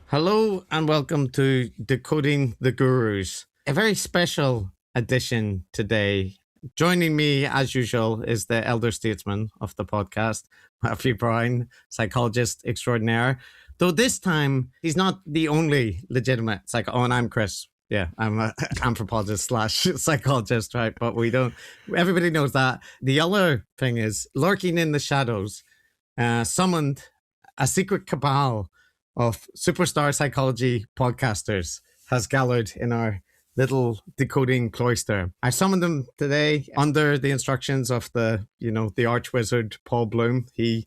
Hello and welcome to Decoding the Gurus, a very special edition today. Joining me, as usual, is the elder statesman of the podcast, Matthew Brown, psychologist extraordinaire. Though this time, he's not the only legitimate and I'm Chris. Yeah, I'm an anthropologist / psychologist, right? But everybody knows that. The other thing is, lurking in the shadows, summoned a secret cabal of superstar psychology podcasters has gathered in our little decoding cloister. I summoned them today under the instructions of the arch wizard Paul Bloom. He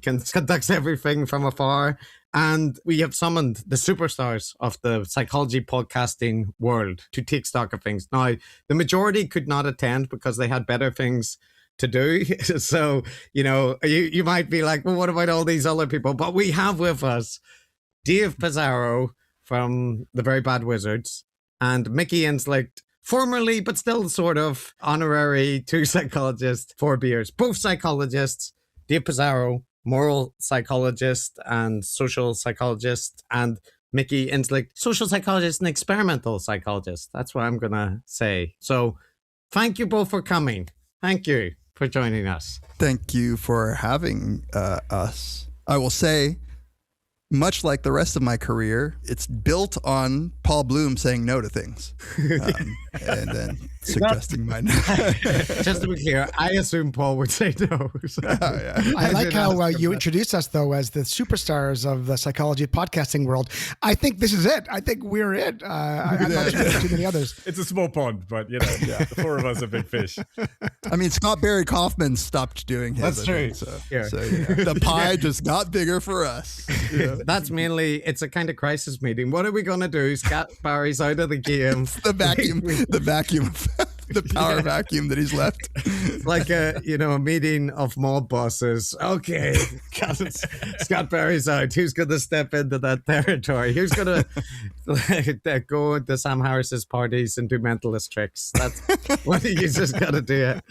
conducts everything from afar, and we have summoned the superstars of the psychology podcasting world to take stock of things. Now, the majority could not attend because they had better things to do. So, you might be like, well, what about all these other people? But we have with us Dave Pizarro from the Very Bad Wizards and Michael Inzlicht, formerly, but still sort of honorary two psychologists, Four Beers. Both psychologists. Dave Pizarro, moral psychologist and social psychologist, and Michael Inzlicht, social psychologist and experimental psychologist. That's what I'm going to say. So thank you both for coming. Thank you for joining us. Thank you for having us. I will say, much like the rest of my career, it's built on Paul Bloom saying no to things and then suggesting my no. Just to be clear, I assume Paul would say no. So. Yeah. I like how you introduced us, though, as the superstars of the psychology podcasting world. I think this is it. I think we're it. I'm not sure there's too many others. It's a small pond, but the four of us are big fish. I mean, Scott Barry Kaufman stopped doing his. That's true. The pie just got bigger for us. That's mainly, it's a kind of crisis meeting. What are we going to do? Scott Barry's out of the game. The vacuum, the power vacuum that he's left. It's like a meeting of mob bosses. Okay, Scott Barry's out. Who's going to step into that territory? Who's going to go to Sam Harris's parties and do mentalist tricks? That's what you just got to do it.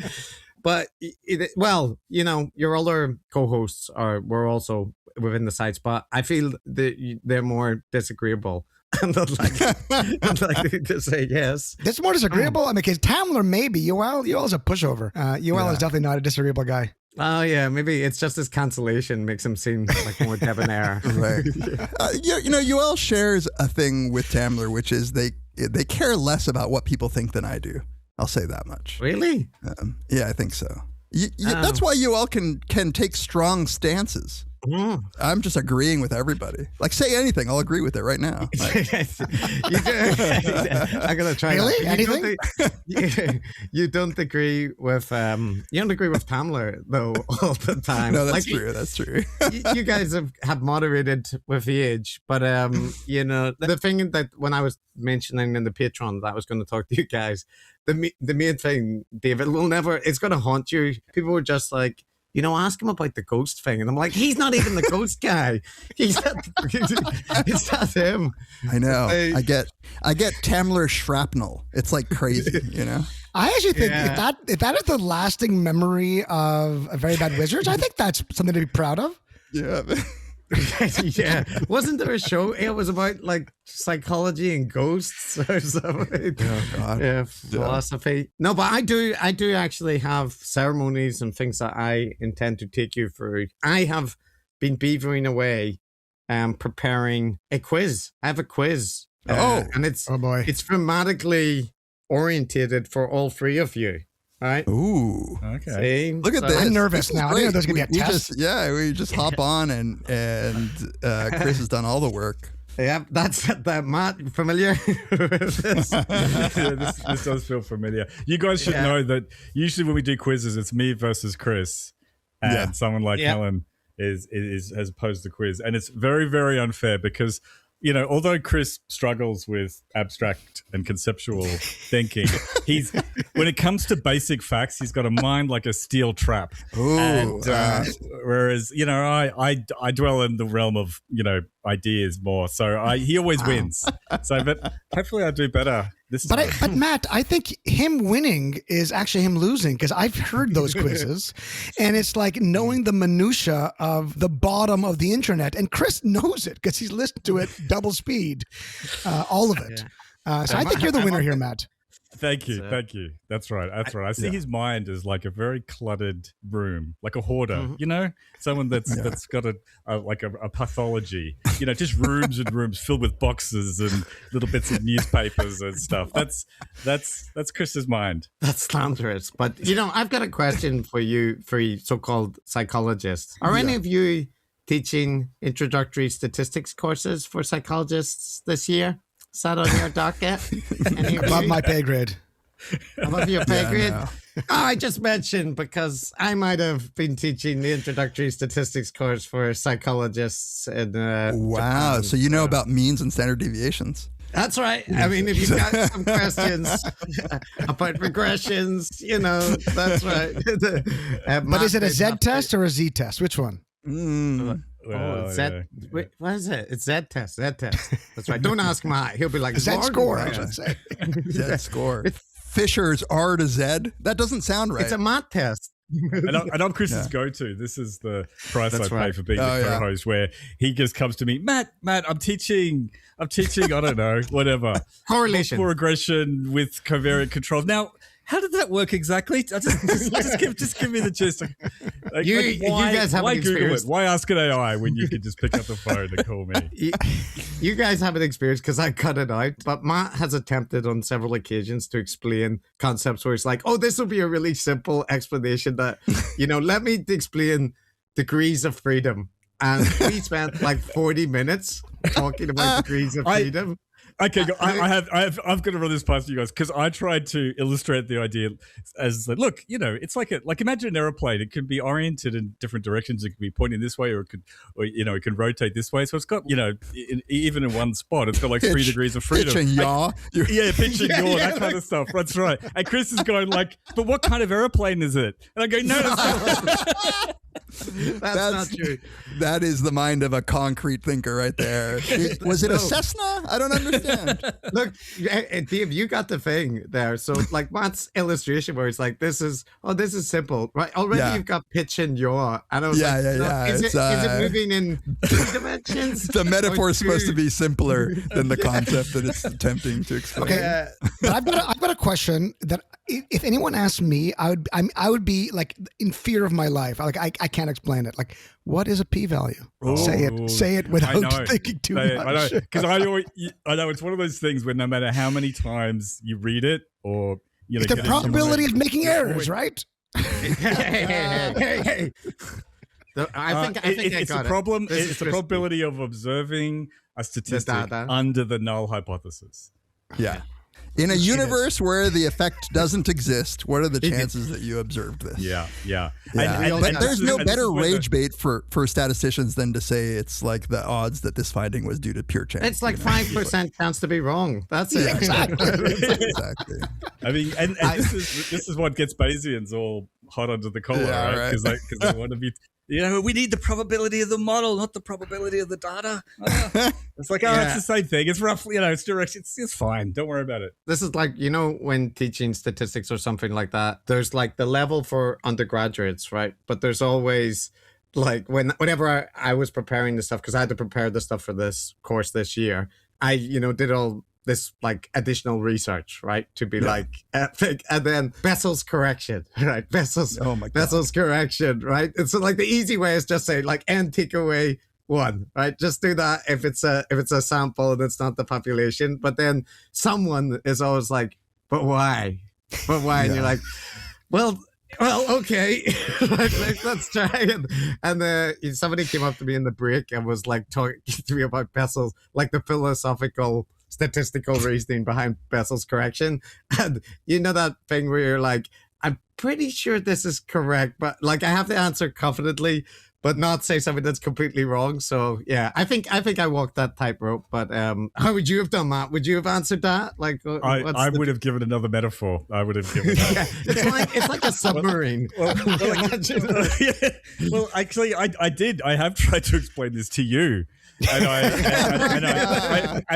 But, your other co-hosts were also within the sites, but I feel that they're more disagreeable. I'm not likely to say yes. This is more disagreeable. I mean, because Tamler, maybe. Yoel's a pushew. Yoel is definitely not a disagreeable guy. Oh, yeah, maybe it's just his cancellation makes him seem like more debonair. Right. Yoel shares a thing with Tamler, which is they care less about what people think than I do. I'll say that much. Really? Yeah, I think so. That's why Yoel can take strong stances. Mm. I'm just agreeing with everybody. Like, say anything, I'll agree with it right now. I'm gonna try. Really? Anything? You don't agree with Tamler though all the time. No, that's true. That's true. You guys have moderated with age, but the thing that when I was mentioning in the Patreon that I was going to talk to you guys, the main thing, David, it's going to haunt you. People were just like, ask him about the ghost thing. And I'm like, he's not even the ghost guy. It's not him. I know. I get Tamler shrapnel. It's like crazy, I actually think if that is the lasting memory of a Very Bad Wizards, I think that's something to be proud of. Yeah. Yeah, wasn't there a show? It was about like psychology and ghosts or something. Oh God. Yeah, philosophy. No, but I do actually have ceremonies and things that I intend to take you through. I have been beavering away, preparing a quiz. I have a quiz. And it's thematically orientated for all three of you. Right. Ooh. Okay. See? Look at this. I'm nervous now. I didn't know there's going to be a test. We just hop on and Chris has done all the work. Yeah, that's that. Matt, familiar with this? This does feel familiar. You guys should know that usually when we do quizzes, it's me versus Chris, and someone like Helen has posed the quiz, and it's very, very unfair because although Chris struggles with abstract and conceptual thinking, when it comes to basic facts, he's got a mind like a steel trap. Ooh, whereas, I dwell in the realm of, ideas more. So he always wins. So, but hopefully I do better But Matt, I think him winning is actually him losing, because I've heard those quizzes, and it's like knowing the minutia of the bottom of the internet, and Chris knows it because he's listened to it double speed, all of it. So I think you're the winner here, Matt. Thank you. That's right. I see his mind as like a very cluttered room, like a hoarder. You know, someone that's got a pathology. You know, just rooms and rooms filled with boxes and little bits of newspapers and stuff. That's Chris's mind. That's slanderous. But I've got a question for you so-called psychologists. Are any of you teaching introductory statistics courses for psychologists this year? Is that on your docket? Above my pay grade. Above your pay grade? No. I just mentioned because I might have been teaching the introductory statistics course for psychologists. Wow. Japan. So you know about means and standard deviations. That's right. I mean, if you've got some questions about regressions, that's right. But is it a Z test or a Z test? Which one? Wait, what is it? It's Z test. That's right. Don't ask Matt. He'll be like, Z score, I should say. Z score. Fisher's R to Z. That doesn't sound right. It's a math test. And I'm Chris's go-to. This is the price I pay for being the co-host, where he just comes to me, Matt, I'm teaching, I don't know, whatever. Correlation. For regression with covariant controls. Now, how did that work exactly? Just give me the gist. You guys have why an Google experience. it? Why ask an AI when you can just pick up the phone and call me? You guys have an experience because I cut it out. But Matt has attempted on several occasions to explain concepts where it's like, oh, this will be a really simple explanation that, let me explain degrees of freedom. And we spent like 40 minutes talking about degrees of freedom. Okay, I've got to run this past you guys because I tried to illustrate the idea as look, it's like imagine an airplane. It can be oriented in different directions. It can be pointing this way, or it can rotate this way. So it's got even in one spot, it's got like 3 degrees of freedom. Pitch and yaw, pitch and yaw, that kind of stuff. That's right. And Chris is going like, but what kind of airplane is it? And I go, no, that's not true. That is the mind of a concrete thinker right there. Was it a Cessna? I don't understand. Look, Dave, you got the thing there. So like Matt's illustration where it's like, this is simple, right? Already you've got pitch and yaw. And I was Is it moving in 2 dimensions? The metaphor is supposed to be simpler than the concept that it's attempting to explain. Okay, but I've got a question that if anyone asked me, I would be like in fear of my life. Like I can't explain it. Like, what is a p-value? Say it without thinking too much. I know, because I know it's one of those things where no matter how many times you read it, or it's the probability of making errors, right? Hey. I think it's a problem. It's the probability of observing a statistic under the null hypothesis. Yeah. In a universe where the effect doesn't exist, what are the chances that you observed this? Yeah. But there's no better rage bait for statisticians than to say it's like the odds that this finding was due to pure chance. It's like 5% chance to be wrong. That's it. Exactly. I mean, and this is what gets Bayesians all hot under the collar, right? Because they want to be. We need the probability of the model, not the probability of the data. It's like, it's the same thing. It's roughly, it's direction. It's fine. Don't worry about it. This is like, when teaching statistics or something like that, there's like the level for undergraduates, right? But there's always like, whenever I was preparing this stuff, because I had to prepare the stuff for this course this year, I, did all this like additional research, right? To be like epic. And then Bessel's correction, right? Bessel's correction, right? And so like the easy way is just say like n take away 1, right? Just do that if it's a sample and it's not the population. But then someone is always like, but why? And you're like, well, okay, let's try it. And somebody came up to me in the break and was like talking to me about Bessel's, like the philosophical statistical reasoning behind Bessel's correction. And that thing where you're like, I'm pretty sure this is correct, but like I have to answer confidently, but not say something that's completely wrong. So yeah, I think I walked that tightrope. But how would you have done that? Would you have answered that? Like I would have given another metaphor. I would have given. It's like a submarine. Well, actually, I did. I have tried to explain this to you. And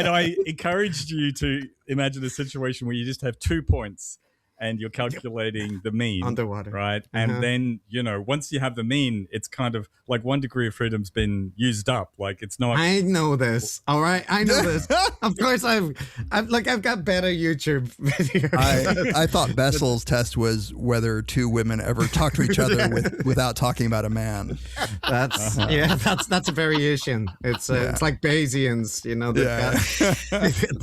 I encouraged you to imagine a situation where you just have 2 points and you're calculating the mean. Underwater. Right? And then, once you have the mean, it's kind of like 1 degree of freedom's been used up. Like it's not. I know this. All right. I know this. Of course I've got better YouTube videos. I thought Bessel's test was whether 2 women ever talk to each other without talking about a man. That's that's a variation. It's like Bayesians, they've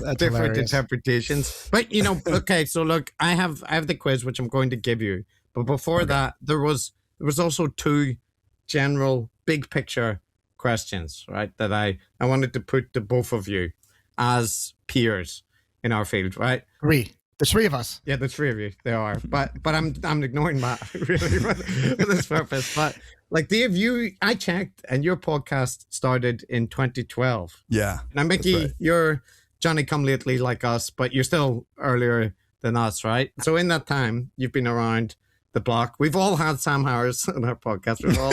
got different interpretations. But okay, so look, I have the quiz which I'm going to give you. But before that, there was also 2 general big picture questions, right? That I wanted to put to both of you as peers in our field, right? 3. There's 3 of us. Yeah, the 3 of you. There are. But I'm ignoring Matt really for this purpose. But like Dave, I checked and your podcast started in 2012. Yeah. Now Mickey, right. You're Johnny come lately like us, but you're still earlier than us, right? So in that time, you've been around the block. We've all had Sam Harris on our podcast. We've all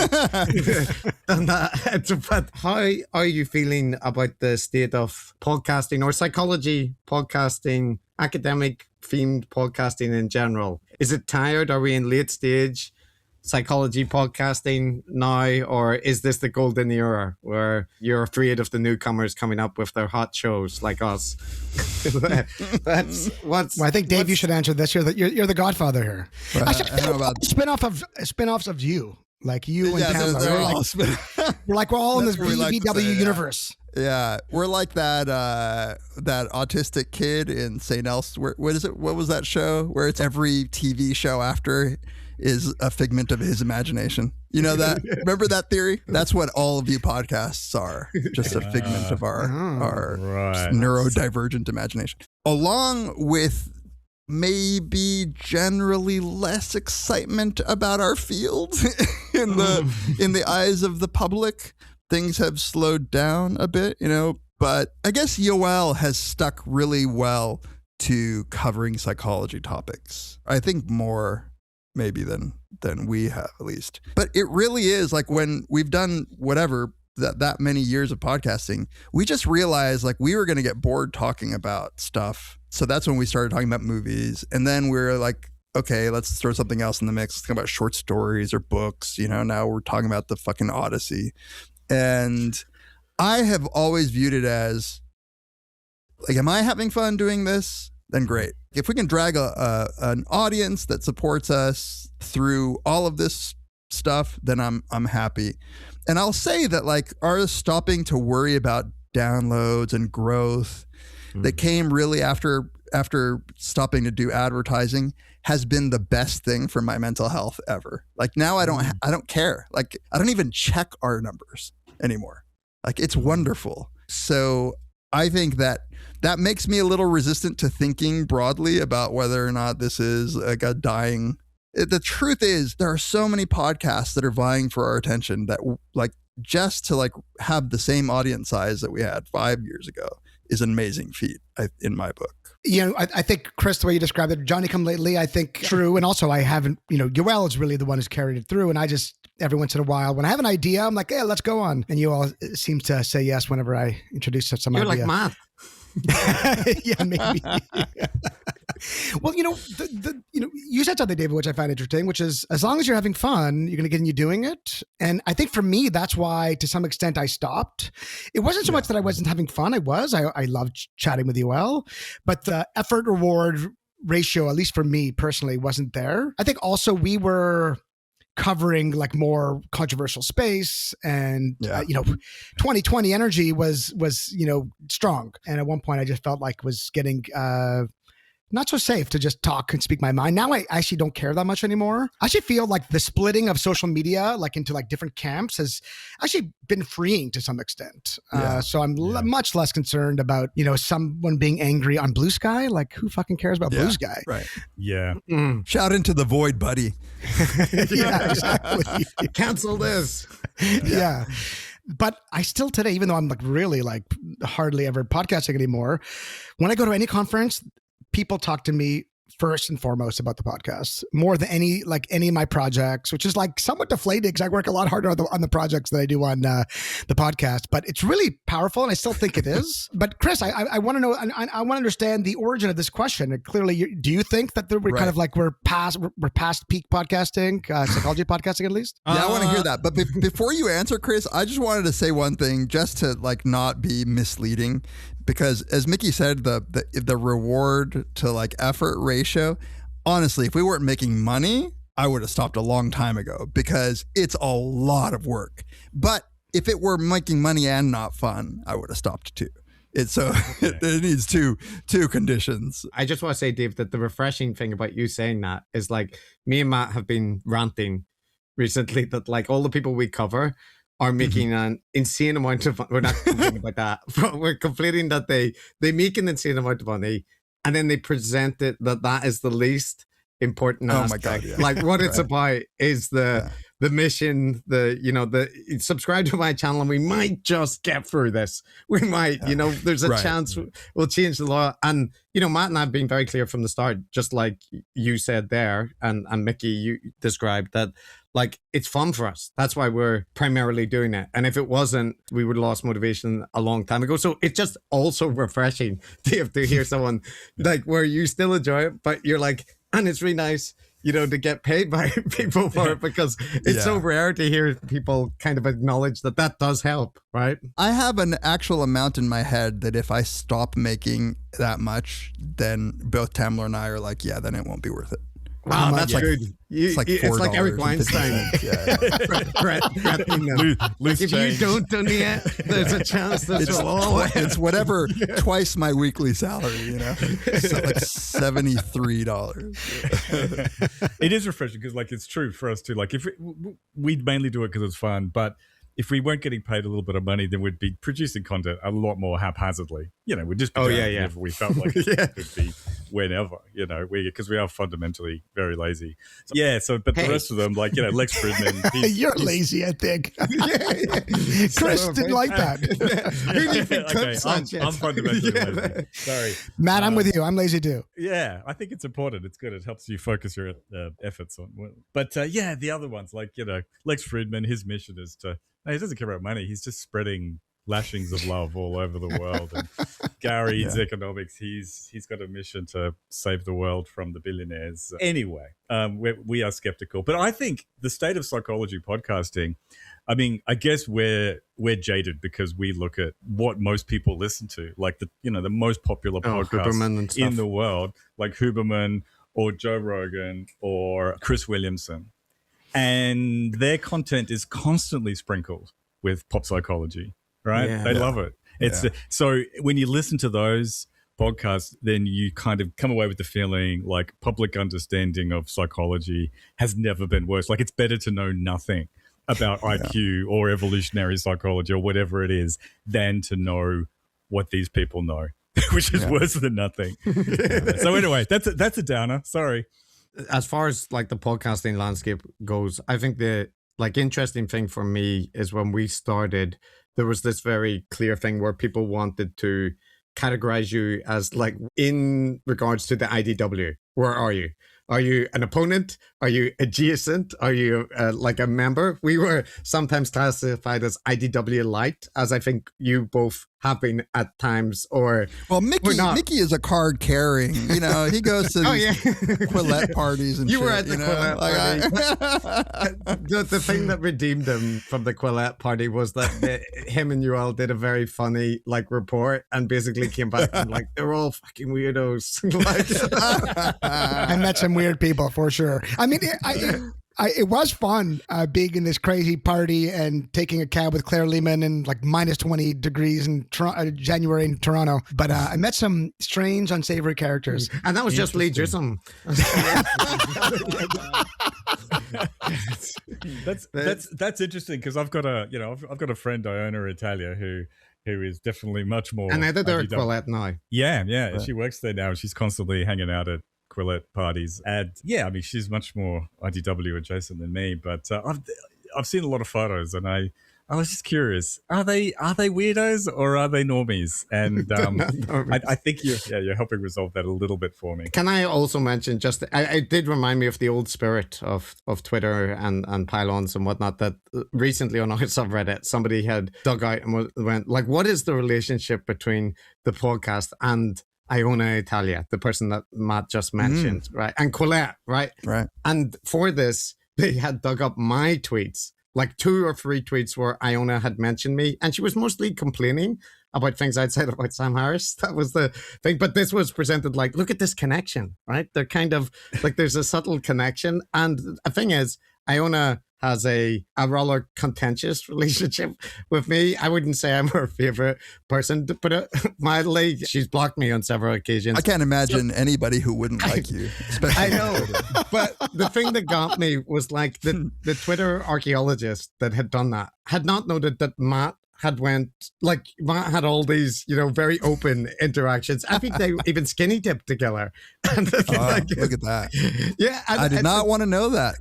done that. But how are you feeling about the state of podcasting or psychology podcasting, academic themed podcasting in general? Is it tired? Are we in late stage psychology podcasting now, or is this the golden era where you're afraid of the newcomers coming up with their hot shows like us? Well, I think Dave, you should answer this. You're the godfather here. I should think about spin-offs of you, like you and Pamela. We're all in this BBW universe. Yeah, we're like that autistic kid in St. El's. What is it? What was that show where it's every TV show after is a figment of his imagination? You know that? Remember that theory? That's what all of you podcasts are. Just a figment of our neurodivergent imagination. Along with maybe generally less excitement about our field in the eyes of the public. Things have slowed down a bit, but I guess Yoel has stuck really well to covering psychology topics. I think more maybe than we have, at least. But it really is like when we've done whatever that many years of podcasting, we just realized like we were going to get bored talking about stuff. So that's when we started talking about movies. And then we're like, okay, let's throw something else in the mix. Let's talk about short stories or books. Now we're talking about the fucking Odyssey. And I have always viewed it as like, am I having fun doing this? Then great. If we can drag an audience that supports us through all of this stuff, then I'm happy. And I'll say that like our stopping to worry about downloads and growth that came really after stopping to do advertising has been the best thing for my mental health ever. Like now I don't care. Like I don't even check our numbers anymore. Like it's wonderful. So I think that makes me a little resistant to thinking broadly about whether or not this is like a dying. The truth is there are so many podcasts that are vying for our attention that like just to like have the same audience size that we had 5 years ago is an amazing feat in my book. I think, Chris, the way you described it, Johnny come lately, I think true. And also I haven't, Yoel is really the one who's carried it through. And I just, every once in a while, when I have an idea, I'm like, hey, let's go on. And you all seem to say yes whenever I introduce some idea. You're like math. Yeah, maybe. Well, you said something, David, which I find interesting, which is as long as you're having fun, you're going to get into doing it. And I think for me, that's why, to some extent, I stopped. It wasn't so much that I wasn't having fun. I loved chatting with UL, but the effort reward ratio, at least for me personally, wasn't there. I think also we were covering like more controversial space, and 2020 energy was strong, and at one point I just felt like was getting not so safe to just talk and speak my mind. Now I actually don't care that much anymore. I actually feel like the splitting of social media like into like different camps has actually been freeing to some extent. So I'm much less concerned about, someone being angry on Blue Sky. Like who fucking cares about Blue Sky? Right. Yeah. Shout into the void, buddy. Yeah, exactly. Cancel this. Yeah. But I still today, even though I'm like really like hardly ever podcasting anymore, when I go to any conference, people talk to me first and foremost about the podcast, more than any of my projects, which is like somewhat deflated because I work a lot harder on the projects that I do on the podcast. But it's really powerful, and I still think it is. But Chris, I want to know, I want to understand the origin of this question. And clearly, do you think that we're kind of like we're past peak podcasting, psychology podcasting at least? Yeah, I want to hear that. But before you answer, Chris, I just wanted to say one thing just to like not be misleading, because as Mickey said, the reward to like effort ratio, honestly, if we weren't making money, I would have stopped a long time ago, because it's a lot of work. But if it were making money and not fun, I would have stopped too. It needs two conditions. I just want to say, Dave, that the refreshing thing about you saying that is like me and Matt have been ranting recently that like all the people we cover are making an insane amount of, we're not complaining about that, but we're complaining that they make an insane amount of money, and then they present it that is the least important aspect. My God, yeah. Like what it's about is the mission, the subscribe to my channel and we might just get through this. We might, there's a chance we'll change the law. And, Matt and I have been very clear from the start, just like you said there, and Mickey, you described that, like, it's fun for us. That's why we're primarily doing it. And if it wasn't, we would have lost motivation a long time ago. So it's just also refreshing to hear someone like where you still enjoy it, but you're like, and it's really nice, to get paid by people for it, because it's so rare to hear people kind of acknowledge that does help, right? I have an actual amount in my head that if I stop making that much, then both Tamler and I are like, yeah, then it won't be worth it. Wow, that's like, good. It's like Eric Weinstein. Brett, if you don't donate, there's a chance that it's whatever twice my weekly salary. So like $73. It is refreshing because, like, it's true for us too. Like, if we'd mainly do it because it's fun, but if we weren't getting paid a little bit of money, then we'd be producing content a lot more haphazardly. We'd just be doing it whenever we felt like it could be, whenever, because we are fundamentally very lazy. But the rest of them, like, Lex Fridman. You're lazy, I think. Chris didn't like that. I'm fundamentally lazy. Sorry. Matt, I'm with you. I'm lazy too. Yeah, I think it's important. It's good. It helps you focus your efforts on. But the other ones, like, Lex Fridman, his mission is to, he doesn't care about money. He's just spreading lashings of love all over the world. And Gary's economics, he's got a mission to save the world from the billionaires. Anyway, we are skeptical. But I think the state of psychology podcasting, I mean, I guess we're jaded because we look at what most people listen to, like the most popular podcasts in the world, like Huberman or Joe Rogan or Chris Williamson. And their content is constantly sprinkled with pop psychology, right? They love it. So when you listen to those podcasts, then you kind of come away with the feeling like public understanding of psychology has never been worse. Like, it's better to know nothing about IQ or evolutionary psychology or whatever it is than to know what these people know, which is worse than nothing. So anyway, that's a downer. Sorry. As far as like the podcasting landscape goes, I think the interesting thing for me is when we started, there was this very clear thing where people wanted to categorize you as, like, in regards to the IDW, where are you? Are you an opponent? Are you adjacent? Are you like a member? We were sometimes classified as IDW light, as I think you both have been at times. Or Mickey is a card carrying. He goes to these Quilette parties and you shit. Were at the Quilette party. The thing that redeemed him from the Quilette party was that him and you all did a very funny report and basically came back and like, they're all fucking weirdos. I met some weird people for sure. I mean, it was fun being in this crazy party and taking a cab with Claire Lehman in like minus 20 degrees in January in Toronto. But I met some strange, unsavory characters. And that was just Lee Grissom. That's interesting because I've got a friend, Iona Italia, who is definitely much more. And they're at Quilette now. Yeah. She works there now. She's constantly hanging out at Quilette parties. And I mean, she's much more IDW adjacent than me, but I've seen a lot of photos and I I was just curious. Are they weirdos or are they normies? And I think you're helping resolve that a little bit for me. Can I also mention it did remind me of the old spirit of Twitter and pylons and whatnot, that recently on our subreddit somebody had dug out and went like, what is the relationship between the podcast and Iona Italia, the person that Matt just mentioned, right? And Quilette, right? Right. And for this, they had dug up my tweets, like 2 or 3 tweets where Iona had mentioned me, and she was mostly complaining about things I'd said about Sam Harris. That was the thing. But this was presented like, look at this connection, right? They're kind of like, there's a subtle connection. And the thing is, Iona has a rather contentious relationship with me. I wouldn't say I'm her favorite person, to put it mildly. She's blocked me on several occasions. I can't imagine anybody who wouldn't like you. Especially I know. But the thing that got me was like the Twitter archaeologist that had done that had not noted that Matt had all these, very open interactions. I think they even skinny dipped together. Look at that. Yeah. I did not want to know that.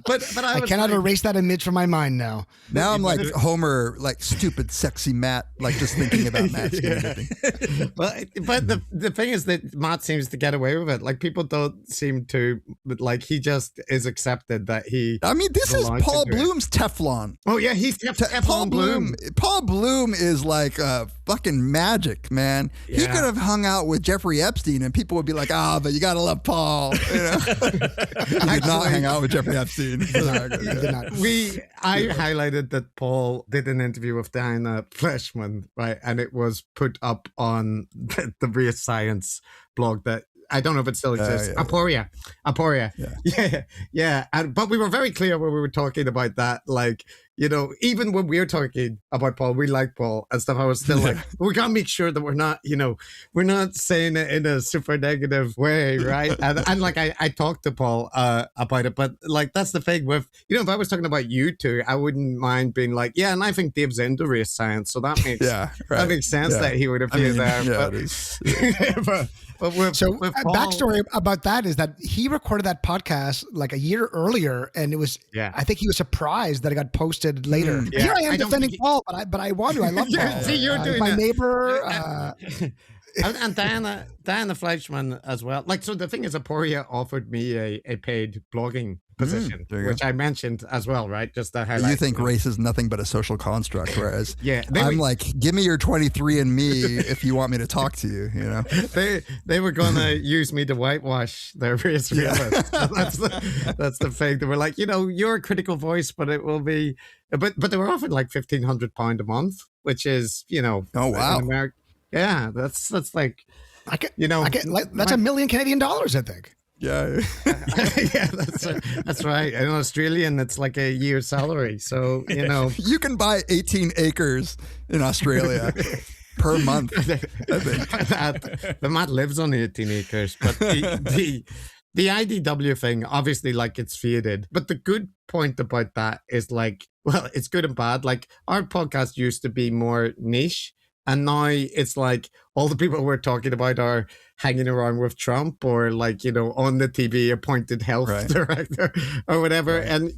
But I cannot erase that image from my mind now. Now I'm like Homer, like stupid, sexy Matt, like just thinking about Matt skinny dipping. But the thing is that Matt seems to get away with it. Like, people don't seem to, but like, he just is accepted that he. I mean, this is Paul Bloom's Teflon. Oh yeah, he's Paul Bloom. Paul Bloom is like fucking magic, man. Yeah. He could have hung out with Jeffrey Epstein, and people would be like, but you gotta love Paul. He did not hang out with Jeffrey Epstein. I highlighted that Paul did an interview with Diana Fleshman, right, and it was put up on the Race Science blog that. I don't know if it still exists. Aporia. Yeah. But we were very clear when we were talking about that. Like, even when we're talking about Paul, we like Paul and stuff. I was still like, we got to make sure that we're not saying it in a super negative way, right? And like, I talked to Paul about it, but like, that's the thing with, if I was talking about you two, I wouldn't mind being like, yeah, and I think Dave's into race science, so that makes that makes sense that he would appear there. Yeah, but, it is. But with Paul, backstory about that is that he recorded that podcast like a year earlier, and it was I think he was surprised that it got posted later. Here I am defending Paul, but I want to. I love Paul. See, you're doing my it. neighbor. And Diana Fleischman as well. Like, so the thing is, Aporia offered me a paid blogging position, which I mentioned as well, right? Just to highlight. You think race is nothing but a social construct, whereas I'm like, give me your 23andMe if you want me to talk to you. They were going to use me to whitewash their race realists. That's the thing. They were like, you're a critical voice, but it will be, but they were offered like £1,500 a month, which is oh wow. Yeah, that's like, that's $1 million Canadian dollars, I think. Yeah, yeah, that's right. In Australian, it's like a year's salary. So you can buy 18 acres in Australia per month. I think the Matt lives on 18 acres, but the IDW thing, obviously, like, it's faded. But the good point about that is, like, well, it's good and bad. Like, our podcast used to be more niche. And now it's like all the people we're talking about are hanging around with Trump or like, on the TV appointed health director or whatever. Right. And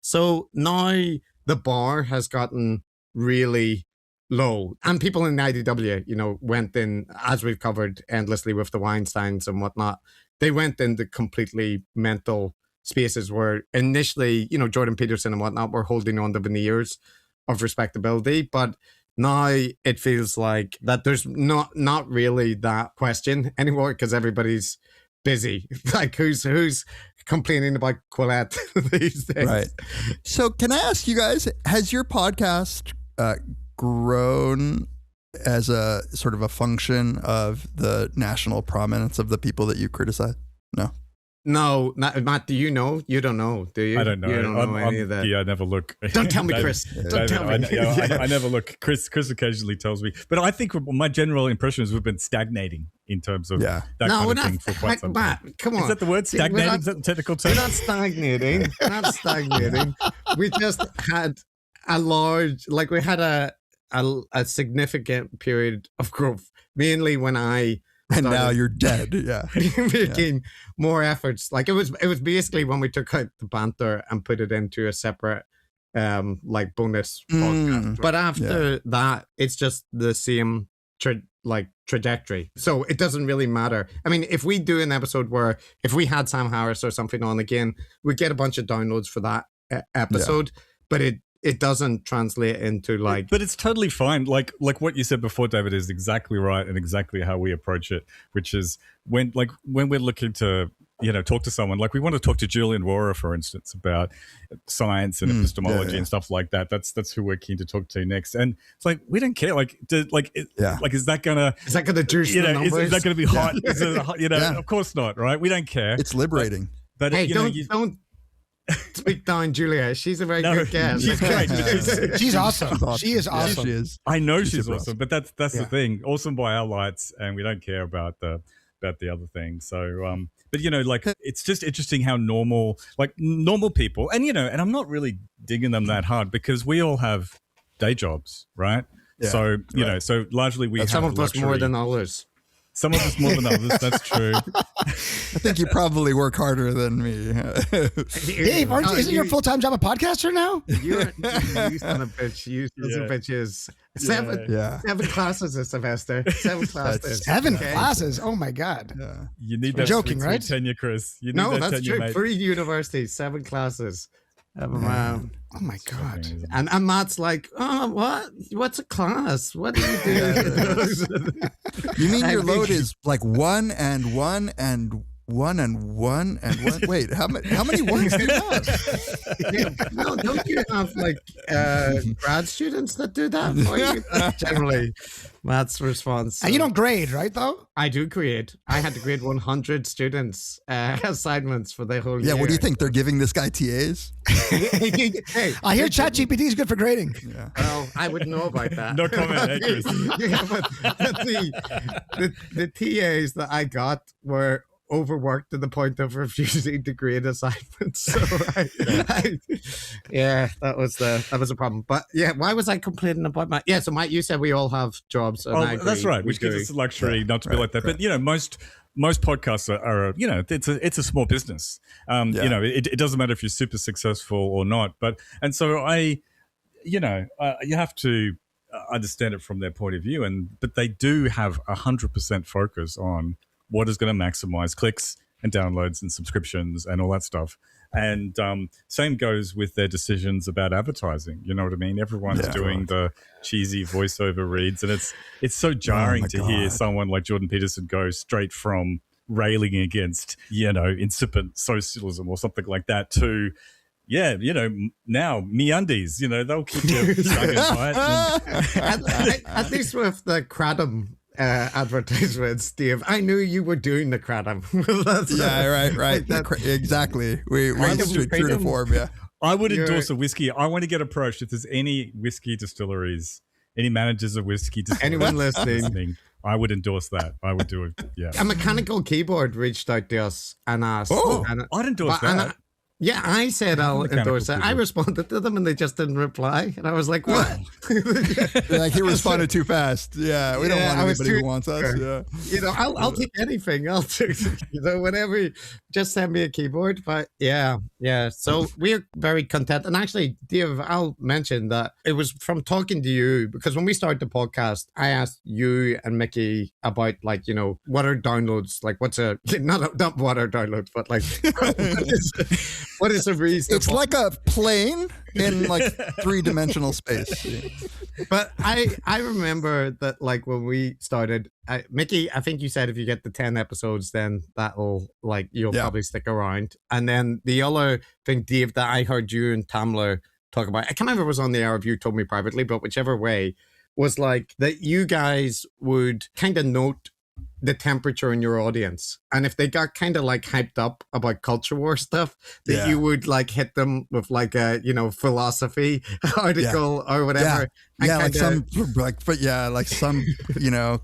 so now the bar has gotten really low. And people in the IDW, went in, as we've covered endlessly with the Weinsteins and whatnot, they went into completely mental spaces where initially, Jordan Peterson and whatnot were holding on the veneers of respectability. But now it feels like that there's not really that question anymore because everybody's busy. Like, who's complaining about Quilette these days? Right. So can I ask you guys, has your podcast grown as a sort of a function of the national prominence of the people that you criticize? No, Matt, do you know? You don't know, do you? I don't know. You don't know any of that. Yeah, I never look. Don't tell me, Chris. Don't tell me. I never look. Chris occasionally tells me. But I think my general impression is we've been stagnating in terms of that kind of thing for quite some time. Matt, come on. Is that the word? Stagnating? Is that the technical term? We're not stagnating. We're not stagnating. We just had we had a significant period of growth, mainly when I And now you're dead. Yeah. making more efforts. Like it was basically when we took out the banter and put it into a separate like bonus podcast. But after that, it's just the same trajectory. So it doesn't really matter. I mean, if we do an episode where if we had Sam Harris or something on again, we get a bunch of downloads for that episode, but it doesn't translate into like... But it's totally fine. Like what you said before, David, is exactly right and exactly how we approach it, which is when we're looking to, talk to someone, like we want to talk to Julian Rohrer, for instance, about science and epistemology and stuff like that. That's who we're keen to talk to next. And it's like, we don't care. Like, is that gonna juice the numbers? Is that gonna be hot? Is it, of course not, right? We don't care. It's liberating. But hey, don't speak down, Julia. She's a very good guest. She's great. She's awesome. She is awesome. She is. I know she's awesome, but that's the thing. Awesome by our lights, and we don't care about the other thing. So, but it's just interesting how normal people, and and I'm not really digging them that hard because we all have day jobs, right? Yeah, so so largely we have some of us more than others. Some of us more than others. That's true. I think you probably work harder than me. Dave, isn't your full-time job a podcaster now? You son of a bitch. You son of bitches. Seven classes a semester. 7 classes. 7 classes. Oh my God. Yeah. You need that joking, right? tenure, Chris. No, that's true. 3 universities, 7 classes. Oh my God. And Matt's like, oh, what's a class? What do you do? You mean your load is like 1 and 1 and 1 and 1 and 1? Wait, how many ones do you have? No, don't you have like grad students that do that for you? Generally, Matt's response. And you don't grade, right, though? I do grade. I had to grade 100 students' assignments for the whole year. Yeah, what do you think? They're giving this guy TAs? Hey, I hear ChatGPT is good for grading. Yeah. Well, I wouldn't know about that. No comment, Chris. The TAs that I got were overworked to the point of refusing to grade assignments. So that was a problem. But yeah, why was I complaining about my? Yeah, so Mike, you said we all have jobs. And I agree. That's right. Which gives us the luxury not to be like that. But most podcasts are it's a small business. It doesn't matter if you're super successful or not. And so you have to understand it from their point of view. But they do have 100% focus on what is going to maximize clicks and downloads and subscriptions and all that stuff. And same goes with their decisions about advertising. You know what I mean? Everyone's doing the cheesy voiceover reads, and it's so jarring to hear someone like Jordan Peterson go straight from railing against, incipient socialism or something like that to, now MeUndies, they'll keep you stuck in, right? At least with the Kratom advertisements, Dave, I knew you were doing the Kratom. Right. Exactly. We true to form. Yeah. I would endorse a whiskey. I want to get approached if there's any whiskey distilleries, any managers of whiskey distilleries, anyone listening. I would endorse that. I would do it. Yeah. A mechanical keyboard reached out to us and asked. I'd endorse that. Yeah, I said I'll endorse it. I responded to them and they just didn't reply. And I was like, what? Like he responded too fast. Yeah, we don't want anybody who wants us. Yeah. I'll take anything. I'll take, whatever. Just send me a keyboard. But yeah. So we're very content. And actually, Dave, I'll mention that it was from talking to you, because when we started the podcast, I asked you and Mickey about what are downloads? Like what's not what are downloads, but like what is the reason? It's like a plane in like 3-dimensional space. But I remember that like when we started, Mickey, I think you said if you get the 10 episodes, then that'll you'll probably stick around. And then the other thing, Dave, that I heard you and Tamler talk about, I can't remember if it was on the air if you told me privately, but whichever way, was like that you guys would kind of note the temperature in your audience, and if they got kind of like hyped up about culture war stuff, that you would like hit them with like a philosophy article or whatever. Like some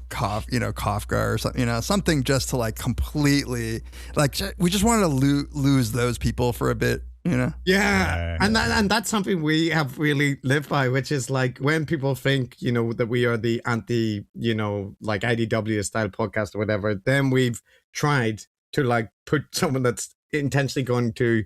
Kafka or something, something just to like completely like we just wanted to lose those people for a bit. you know? Yeah. And that's something we have really lived by, which is like when people think, you know, that we are the anti, you know, like IDW style podcast or whatever, then we've tried to like put someone that's intentionally going to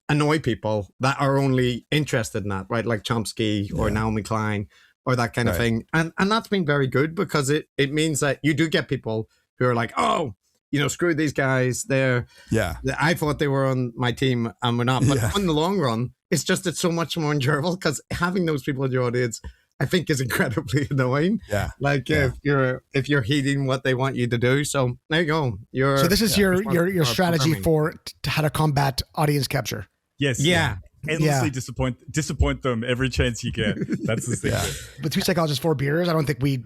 annoy people that are only interested in that, right? Like Chomsky or Naomi Klein or that kind of thing. And that's been very good because it means that you do get people who are like, oh, you know, screw these guys. I thought they were on my team and we're not. But in the long run, it's so much more enjoyable because having those people in your audience, I think, is incredibly annoying. Yeah. Like if you're heeding what they want you to do. So there you go. So this is your strategy for how to combat audience capture. Yes. Yeah. Endlessly disappoint them every chance you get. That's the thing. Between Psychologists Four Beers, I don't think we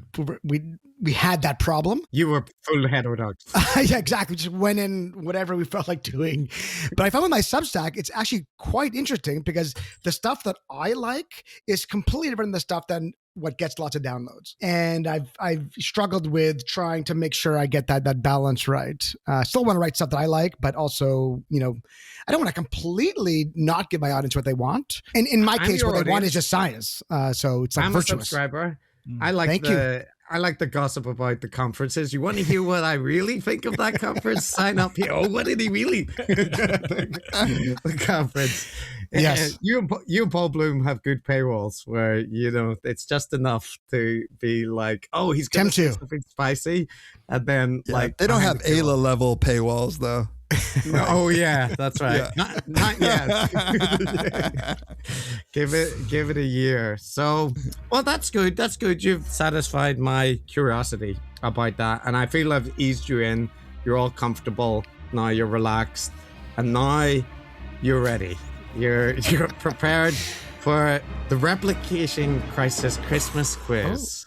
had that problem. You were full heterodox. Yeah, exactly. Just went in whatever we felt like doing. But I found with my Substack, it's actually quite interesting because the stuff that I like is completely different than the stuff than what gets lots of downloads. And I've struggled with trying to make sure I get that balance right. Still want to write stuff that I like, but also, you know, I don't want to completely not give my audience what they want. And in my case, what they want is just science. So it's like I'm virtuous. A subscriber. I like the gossip about the conferences. You want to hear what I really think of that conference? Sign up here. Oh, what did he really think? The conference. Yes. You and Paul Bloom have good paywalls where, you know, it's just enough to be like, oh, he's going to say something spicy. And then like... They don't have ALA level paywalls though. Oh yeah, that's right. Not yet. Give it a year. So, well, that's good. That's good. You've satisfied my curiosity about that, and I feel I've eased you in. You're all comfortable now. You're relaxed, and now you're ready. You're prepared for the Replication Crisis Christmas quiz.